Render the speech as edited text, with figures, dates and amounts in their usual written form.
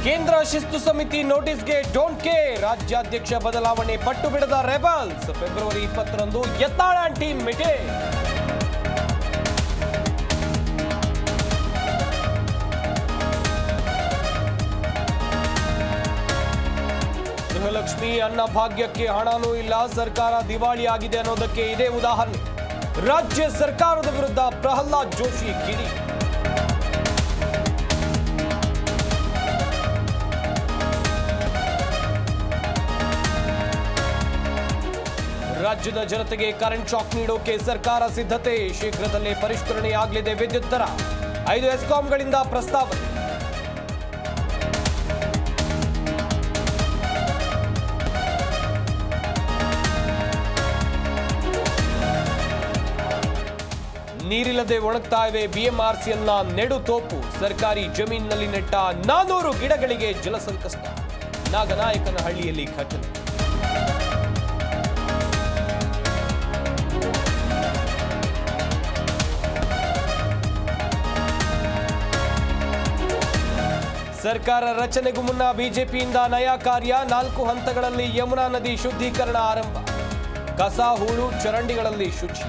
ಕೇಂದ್ರ ಶಿಸ್ತು ಸಮಿತಿ ನೋಟಿಸ್ಗೆ ಡೋಂಟ್ ಕೇರ್. ರಾಜ್ಯಾಧ್ಯಕ್ಷ ಬದಲಾವಣೆ ಪಟ್ಟು ಬಿಡದ ರೆಬಲ್ಸ್. ಫೆಬ್ರವರಿ 20ರಂದು ಯತ್ನಾಳ್ ಟೀಮ್ ಮೀಟಿಂಗ್. ಗೃಹಲಕ್ಷ್ಮಿ ಅನ್ನಭಾಗ್ಯಕ್ಕೆ ಹಣನೂ ಇಲ್ಲ, ಸರ್ಕಾರ ದಿವಾಳಿ ಆಗಿದೆ ಅನ್ನೋದಕ್ಕೆ ಇದೇ ಉದಾಹರಣೆ. ರಾಜ್ಯ ಸರ್ಕಾರದ ವಿರುದ್ಧ ಪ್ರಹ್ಲಾದ್ ಜೋಶಿ ಕಿಡಿ. ರಾಜ್ಯದ ಜನತೆಗೆ ಕರೆಂಟ್ ಶಾಕ್ ನೀಡೋಕೆ ಸರ್ಕಾರ ಸಿದ್ಧತೆ. ಶೀಘ್ರದಲ್ಲೇ ಪರಿಷ್ಕರಣೆಯಾಗಲಿದೆ ವಿದ್ಯುತ್ ದರ. 5 ಎಸ್ಕಾಂಗಳಿಂದ ಪ್ರಸ್ತಾವನೆ. ನೀರಿಲ್ಲದೆ ಒಣಗ್ತಾ ಇವೆ ಬಿಎಂಆರ್ಸಿಯನ್ನ ನೆಡು ತೋಪು. ಸರ್ಕಾರಿ ಜಮೀನಿನಲ್ಲಿ ನೆಟ್ಟ 400 ಗಿಡಗಳಿಗೆ ಜಲಸಂಕಷ್ಟ. ನಾಗನಾಯಕನಹಳ್ಳಿಯಲ್ಲಿ ಘಟನೆ. ಸರ್ಕಾರ ರಚನೆಗೂ ಮುನ್ನ ಬಿಜೆಪಿಯಿಂದ ನಯಾ ಕಾರ್ಯ. 4 ಹಂತಗಳಲ್ಲಿ ಯಮುನಾ ನದಿ ಶುದ್ಧೀಕರಣ ಆರಂಭ. ಕಸ ಹೂಳು ಚರಂಡಿಗಳಲ್ಲಿ ಶುಚಿ.